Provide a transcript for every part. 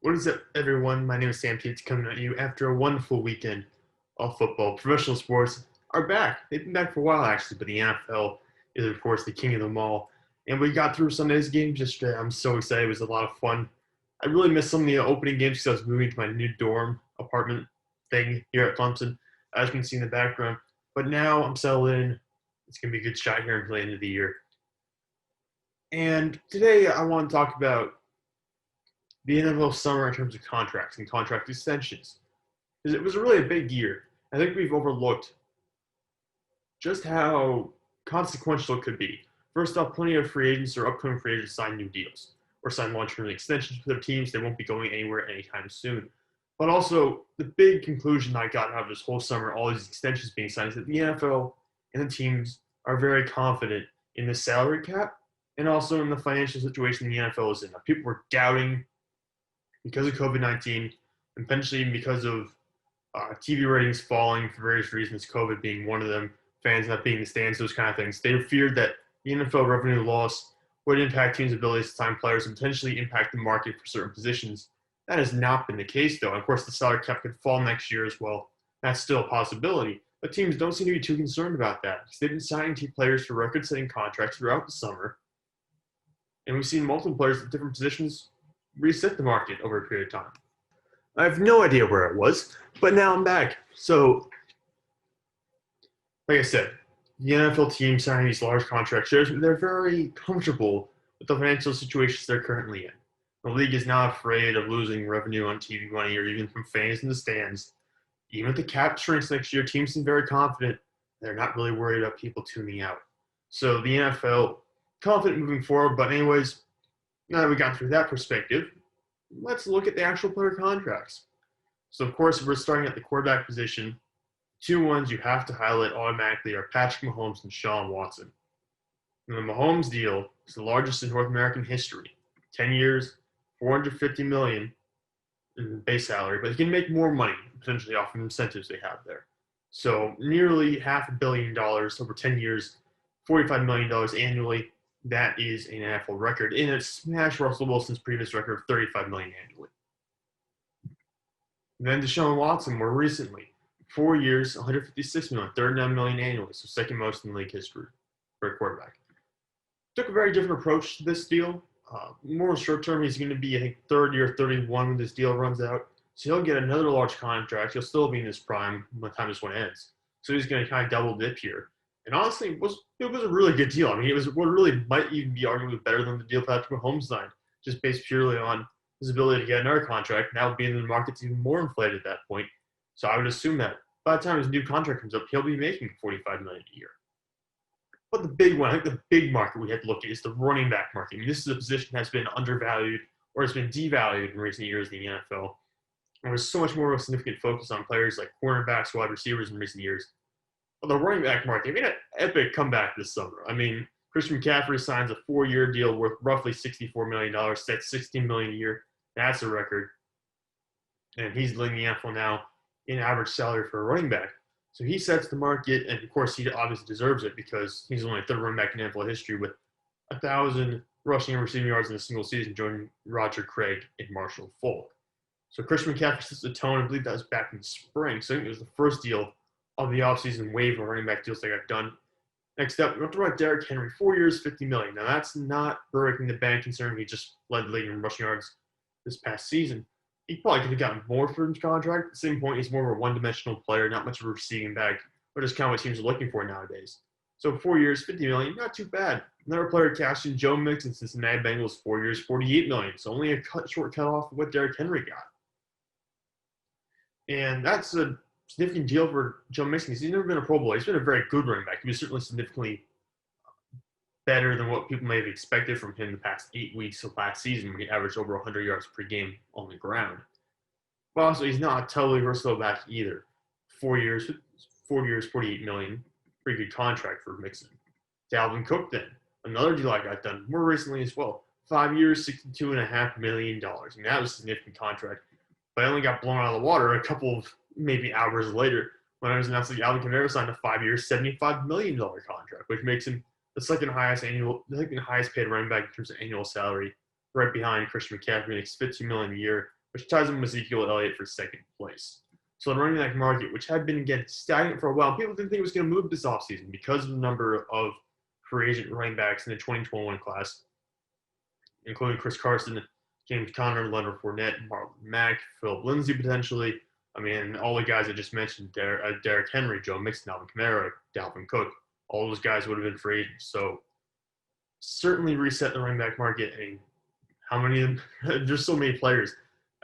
What is up, everyone? My name is Sam Peets coming at you after a wonderful weekend of football. Professional sports are back. They've been back for a while, actually, but the NFL is, of course, the king of them all. And we got through Sunday's games yesterday. I'm so excited. It was a lot of fun. I really missed some of the opening games because I was moving to my new dorm apartment thing here at Clemson, as you can see in the background. But now I'm settled in. It's going to be a good shot here until the end of the year. And today I want to talk about the NFL summer in terms of contracts and contract extensions. Because it was really a big year. I think we've overlooked just how consequential it could be. First off, plenty of free agents or upcoming free agents sign new deals or sign long-term extensions with their teams. They won't be going anywhere anytime soon. But also, the big conclusion I got out of this whole summer, all these extensions being signed, is that the NFL and the teams are very confident in the salary cap and also in the financial situation the NFL is in. Now, people were doubting because of COVID-19, and potentially because of TV ratings falling for various reasons, COVID being one of them, fans not being in the stands, those kind of things. They feared that the NFL revenue loss would impact teams' abilities to sign players and potentially impact the market for certain positions. That has not been the case, though. And of course, the salary cap could fall next year as well. That's still a possibility. But teams don't seem to be too concerned about that because they've been signing key players for record-setting contracts throughout the summer. And we've seen multiple players at different positions reset the market over a period of time. I have no idea where it was, but now I'm back. So, like I said, the NFL team signing these large contracts, they're very comfortable with the financial situations they're currently in. The league is not afraid of losing revenue on TV money or even from fans in the stands. Even if the cap shrinks next year, teams seem very confident. They're not really worried about people tuning out. So the NFL, confident moving forward. But anyways, now that we got through that perspective, let's look at the actual player contracts. So, of course, we're starting at the quarterback position. Two ones you have to highlight automatically are Patrick Mahomes and Sean Watson. And the Mahomes deal is the largest in North American history. 10 years, $450 million in base salary, but he can make more money potentially off of incentives they have there. So nearly $500 million over 10 years, $45 million annually. That is an NFL record, and it smashed Russell Wilson's previous record of $35 million annually. And then Deshaun Watson more recently, 4 years, $156 million, $39 million annually, so second most in league history for a quarterback. Took a very different approach to this deal. More short term, he's going to be, I think, 30 or 31 when this deal runs out. So he'll get another large contract. He'll still be in his prime by the time this one ends. So he's going to kind of double dip here. And honestly, it was a really good deal. I mean, it was what really might even be arguably better than the deal Patrick Mahomes signed, just based purely on his ability to get another contract. Now being in the market's even more inflated at that point. So I would assume that by the time his new contract comes up, he'll be making $45 million a year. But the big one, I think the big market we have to look at is the running back market. I mean, this is a position that has been undervalued or has been devalued in recent years in the NFL. And there's so much more of a significant focus on players like cornerbacks, wide receivers in recent years. But the running back market made an epic comeback this summer. I mean, Christian McCaffrey signs a 4-year deal worth roughly $64 million. That's $16 million a year. That's a record. And he's leading the NFL now in average salary for a running back. So he sets the market, and of course he obviously deserves it because he's only the third running back in NFL history with 1,000 rushing and receiving yards in a single season, joining Roger Craig and Marshall Faulk. So Christian McCaffrey sets the tone. I believe that was back in spring. So I think it was the first deal of the offseason wave of running back deals that got done. Next up, we have to about Derrick Henry, 4 years, $50 million. Now that's not breaking the bank considering he just led the league in rushing yards this past season. He probably could have gotten more for his contract. At the same point, he's more of a one-dimensional player, not much of a receiving back, but just kind of what teams are looking for nowadays. So 4 years, $50 million, not too bad. Another player cashed in, Joe Mixon, Cincinnati Bengals, 4 years, $48 million. So only a short cut off of what Derrick Henry got. And that's a significant deal for Joe Mixon because he's never been a Pro Bowl. He's been a very good running back. He was certainly significantly better than what people may have expected from him the past 8 weeks of last season when he averaged over 100 yards per game on the ground. But also, he's not a totally versatile back either. 4 years, $48 million. Pretty good contract for Mixon. Dalvin Cook then, another deal I got done more recently as well. 5 years, $62.5 million. And that was a significant contract. But I only got blown out of the water a couple of maybe hours later when I was announced that Alvin Kamara signed a 5-year, $75 million contract, which makes him the second highest paid running back in terms of annual salary, right behind Christian McCaffrey, makes $15 million a year. which ties him with Ezekiel Elliott for second place. So the running back market, which had been, again, stagnant for a while, people didn't think it was going to move this offseason because of the number of free agent running backs in the 2021 class, including Chris Carson, James Conner, Leonard Fournette, Marlon Mack, Philip Lindsay potentially. I mean, all the guys I just mentioned, Derrick Henry, Joe Mixon, Alvin Kamara, Dalvin Cook, all those guys would have been free agents. So certainly reset the running back market. I mean, how many of them? There's so many players.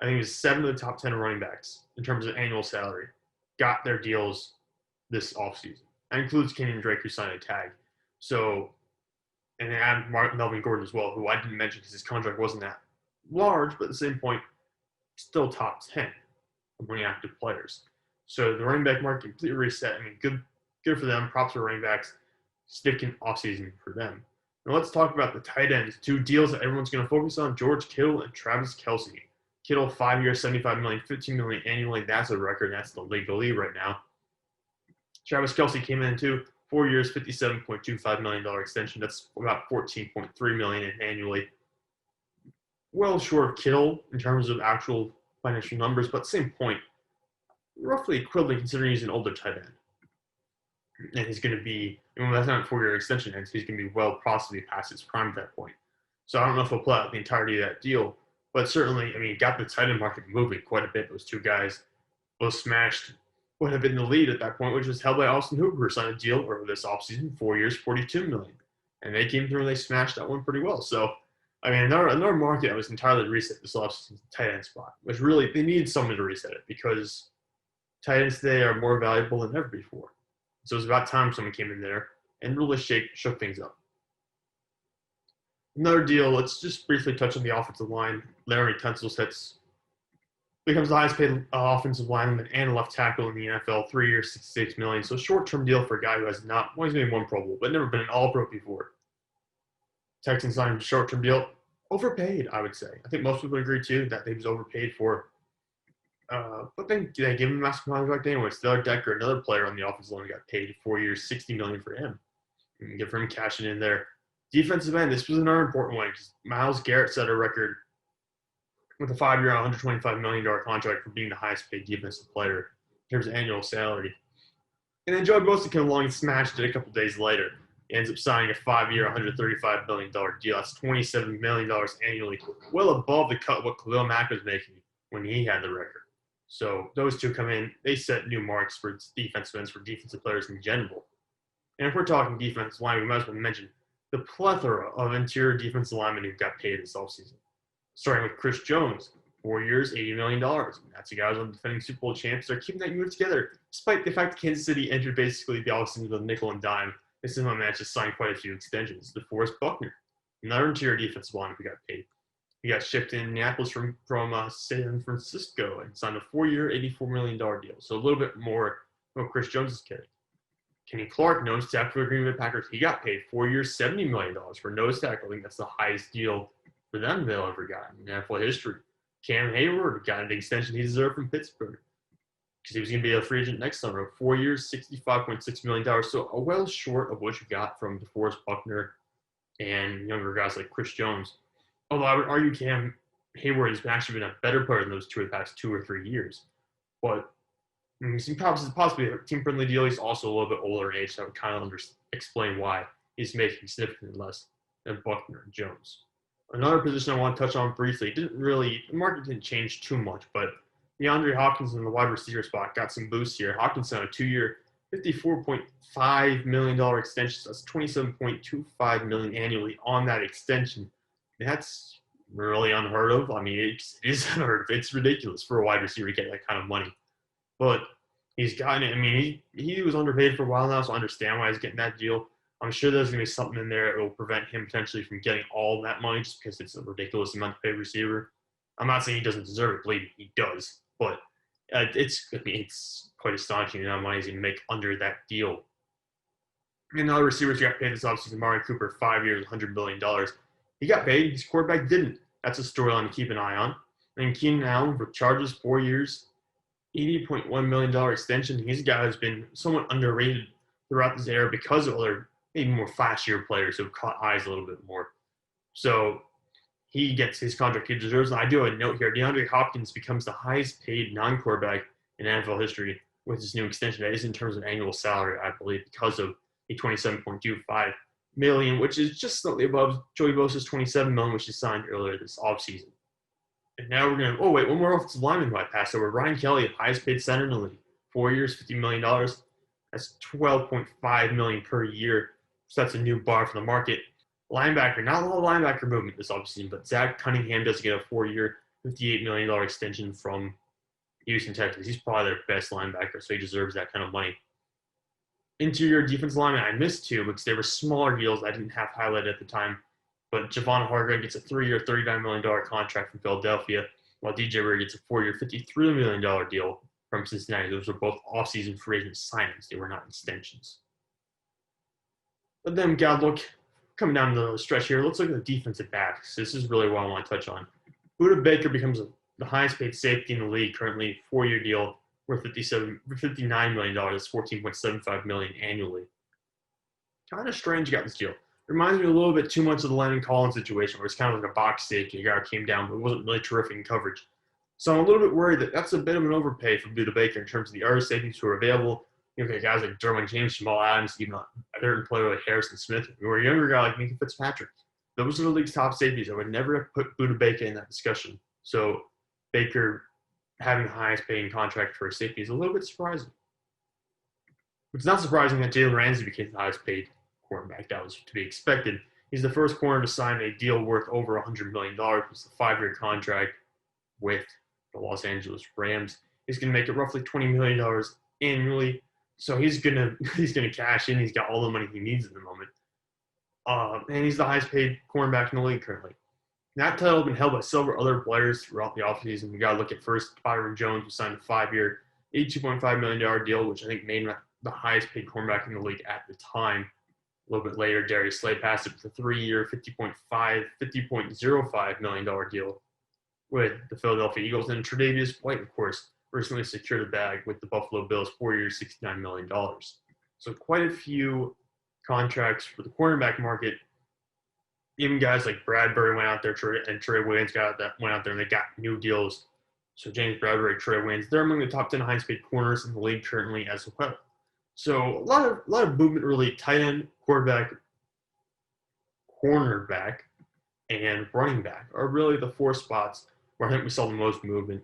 I think it was 7 of the top 10 running backs in terms of annual salary got their deals this offseason. That includes Kenyon Drake, who signed a tag. So, and add Melvin Gordon as well, who I didn't mention because his contract wasn't that large, but at the same point, still top 10 among active players. So the running back market completely reset. I mean, good for them. Props for running backs. Sticking offseason for them. Now let's talk about the tight ends. 2 deals that everyone's going to focus on: George Kittle and Travis Kelce. Kittle, 5 years, $75 million, $15 million annually. That's a record. That's the league right now. Travis Kelce came in too. 4 years, $57.25 million extension. That's about $14.3 million annually. Well short of Kittle in terms of actual financial numbers, but same point, roughly equivalent considering he's an older tight end. And he's going to be, when that's not a 4-year extension ends, he's going to be well possibly past his prime at that point. So I don't know if he'll play out the entirety of that deal, but certainly, I mean, got the tight end market moving quite a bit. Those 2 guys both smashed what had been the lead at that point, which was held by Austin Hooper, who signed a deal over this offseason, 4 years, $42 million. And they came through and they smashed that one pretty well. So, I mean, another market that was entirely reset this offseason, tight end spot, which really, they needed someone to reset it because tight ends today are more valuable than ever before. So it was about time someone came in there and really shook things up. Another deal, let's just briefly touch on the offensive line. Larry Tunsil becomes the highest paid offensive lineman and left tackle in the NFL, 3 years, $66 million. So short-term deal for a guy who has not, well, he's made 1 Pro Bowl, but never been an All-Pro before. Texans signed a short-term deal. Overpaid, I would say. I think most people agree, too, that he was overpaid for. But they gave him a massive contract anyway. Stellar Decker, another player on the offensive line, got paid 4 years, $60 million for him. And give him cashing in there. Defensive end, this was another important one because Myles Garrett set a record with a 5-year, $125 million contract for being the highest paid defensive player in terms of annual salary. And then Joey Bosa came along and smashed it a couple days later. He ends up signing a 5-year, $135 million deal. That's $27 million annually, well above the cut what Khalil Mack was making when he had the record. So those 2 come in. They set new marks for defensive ends, for defensive players in general. And if we're talking defensive line, we might as well mention the plethora of interior defensive linemen who got paid this offseason. Starting with Chris Jones, 4 years, $80 million. That's a guy who's on defending Super Bowl champs. They're keeping that unit together, despite the fact that Kansas City entered basically the offseason with a nickel and dime. This is one man just signed quite a few extensions. DeForest Buckner, another interior defensive lineman who got paid. He got shipped to Indianapolis from San Francisco and signed a 4-year, $84 million deal. So a little bit more than what Chris Jones is getting. Kenny Clark, nose tackle for the Green Bay Packers. He got paid 4 years, $70 million for nose tackle. I think that's the highest deal for them they'll ever got in NFL history. Cam Hayward got an extension he deserved from Pittsburgh because he was going to be a free agent next summer. 4 years, $65.6 million. So a well short of what you got from DeForest Buckner and younger guys like Chris Jones. Although I would argue Cam Hayward has actually been a better player than those 2 of the past 2 or 3 years. But possibly a team-friendly deal. He's also a little bit older in age, so I would kind of explain why he's making significantly less than Buckner and Jones. Another position I want to touch on briefly, the market didn't change too much, but DeAndre Hopkins in the wide receiver spot got some boosts here. Hopkins on a 2-year, $54.5 million extension. So that's $27.25 million annually on that extension. That's really unheard of. I mean, it is unheard of. It's ridiculous for a wide receiver to get that kind of money. But he's gotten it. I mean, he was underpaid for a while now, so I understand why he's getting that deal. I'm sure there's going to be something in there that will prevent him potentially from getting all that money just because it's a ridiculous amount to pay a receiver. I'm not saying he doesn't deserve it. Believe me, he does. But it's quite astonishing the amount of money he's going to make under that deal. And the other receivers who got paid this offseason, Amari Cooper, 5 years, $100 million. He got paid. His quarterback didn't. That's a storyline to keep an eye on. And Keenan Allen for Chargers, 4 years, $80.1 million extension. He's a guy who's been somewhat underrated throughout this era because of other maybe more flashier players who have caught eyes a little bit more. So he gets his contract he deserves. And I do have a note here. DeAndre Hopkins becomes the highest paid non-quarterback in NFL history with his new extension. That is in terms of annual salary, I believe, because of the $27.25 million, which is just slightly above Joey Bosa's $27 million, which he signed earlier this offseason. And now we're going to, one more offensive lineman who I passed over. Ryan Kelly, the highest paid center in the league. 4 years, $50 million. That's $12.5 million per year. So that's a new bar for the market. Linebacker, not a lot of linebacker movement this offseason, but Zach Cunningham does get a 4-year, $58 million extension from Houston, Texas. He's probably their best linebacker, so he deserves that kind of money. Interior defense lineman, I missed two because they were smaller deals I didn't have highlighted at the time. But Javon Hargrave gets a 3-year, $39 million contract from Philadelphia, while DJ Reader gets a 4-year, $53 million deal from Cincinnati. Those were both offseason free agent signings. They were not extensions. But then we got to look, coming down the stretch here, let's look at the defensive backs. This is really what I want to touch on. Budda Baker becomes the highest paid safety in the league, currently 4-year deal worth $59 million. That's $14.75 million annually. Kind of strange got this deal. Reminds me a little bit too much of the Landon Collins situation, where it's kind of like a box safety. A guy came down, but it wasn't really terrific in coverage. So I'm a little bit worried that that's a bit of an overpay for Budda Baker in terms of the other safeties who are available. You know, guys like Derwin James, Jamal Adams, even a third player like Harrison Smith, or a younger guy like Minka Fitzpatrick. Those are the league's top safeties. I would never have put Budda Baker in that discussion. So Baker having the highest paying contract for a safety is a little bit surprising. It's not surprising that Jalen Ramsey became the highest paid cornerback. That was to be expected. He's the first corner to sign a deal worth over $100 million. It's a 5-year contract with the Los Angeles Rams. He's going to make it roughly $20 million annually. So he's gonna cash in. He's got all the money he needs at the moment. And he's the highest paid cornerback in the league currently. That title has been held by several other players throughout the offseason. We got to look at first Byron Jones, who signed a 5-year, $82.5 million deal, which I think made him the highest paid cornerback in the league at the time. A little bit later, Darius Slay passed it with a 3-year, $50.05 million deal with the Philadelphia Eagles. And Tre'Davious White, of course, recently secured a bag with the Buffalo Bills, 4 years, $69 million. So quite a few contracts for the cornerback market. Even guys like Bradbury went out there, and Trey Williams went out there, and they got new deals. So James Bradbury, Trey Williams, they're among the top 10 highest paid corners in the league currently as well. So a lot of movement, really. Tight end, quarterback, cornerback, and running back are really the 4 spots where I think we saw the most movement.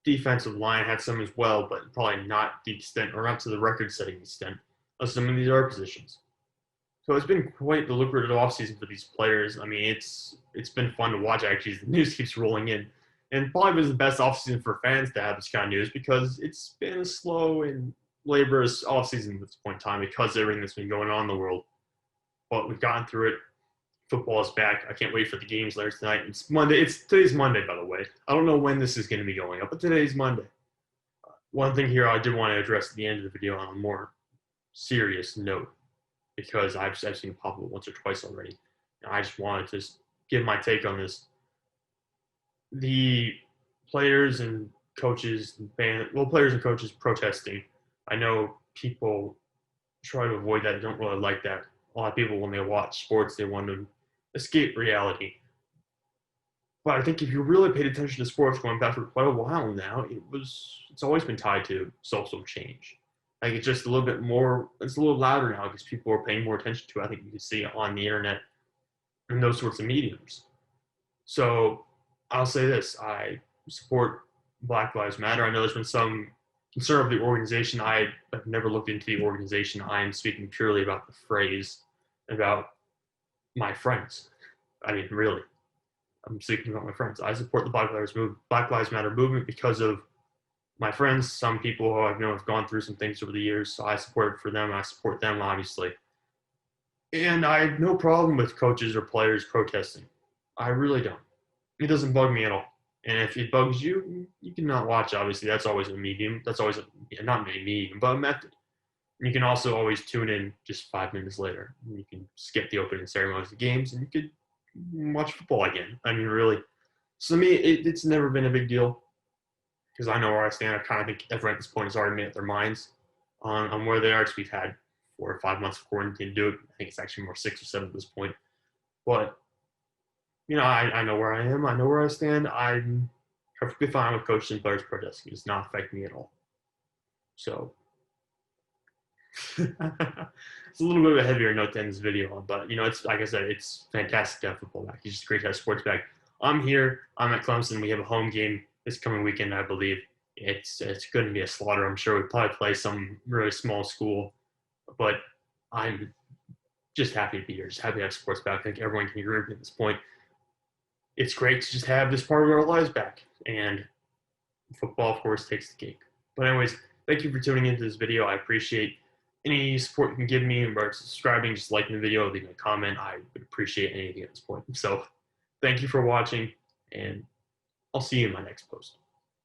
Defensive line had some as well, but probably not the extent, or not to the record-setting extent, of some of these other positions. So it's been quite the lucrative offseason for these players. I mean, it's been fun to watch, actually, as the news keeps rolling in. And probably was the best offseason for fans to have this kind of news, because it's been a slow and laborious offseason at this point in time because of everything that's been going on in the world. But we've gotten through it. Football is back. I can't wait for the games later tonight. It's Monday. Today's Monday, by the way. I don't know when this is going to be going up, but today's Monday. One thing here I did want to address at the end of the video on a more serious note, because I've seen it pop up once or twice already. And I just wanted to give my take on this. The players and coaches, players and coaches protesting. I know people try to avoid that. Don't really like that. A lot of people, when they watch sports, they want to escape reality. But I think if you really paid attention to sports going back for quite a while now, it's always been tied to social change. Like, it's just a little bit more, it's a little louder now because people are paying more attention to it. I think you can see it on the internet and those sorts of mediums. So I'll say this, I support Black Lives Matter. I know there's been some concern of the organization. I have never looked into the organization. I am speaking purely about the phrase, about my friends. I mean, really, I'm speaking about my friends. I support the Black Lives Matter movement because of my friends. Some people who I've known have gone through some things over the years, so I support it for them. I support them, obviously. And I have no problem with coaches or players protesting. I really don't. It doesn't bug me at all. And if it bugs you, you can not watch, obviously. That's always a medium. That's always not a medium, but a method. And you can also always tune in just 5 minutes later. You can skip the opening ceremonies of the games, and you could watch football again. I mean, really. So to me, it's never been a big deal, because I know where I stand. I kind of think everyone at this point has already made up their minds on where they are, because we've had 4 or 5 months of quarantine to do it. I think it's actually more 6 or 7 at this point. But I know where I am. I know where I stand. I'm perfectly fine with coaches and players protesting. It's not affecting me at all. So it's a little bit of a heavier note to end this video on, but it's like I said, it's fantastic to have football back. It's just great to have sports back. I'm here. I'm at Clemson. We have a home game this coming weekend, I believe. It's going to be a slaughter. I'm sure we probably play some really small school, but I'm just happy to be here. Just happy to have sports back. I think everyone can agree with me at this point. It's great to just have this part of our lives back, and football, of course, takes the cake. But anyways, thank you for tuning into this video. I appreciate any support you can give me in regards to subscribing, just liking the video, leaving a comment. I would appreciate anything at this point. So thank you for watching, and I'll see you in my next post.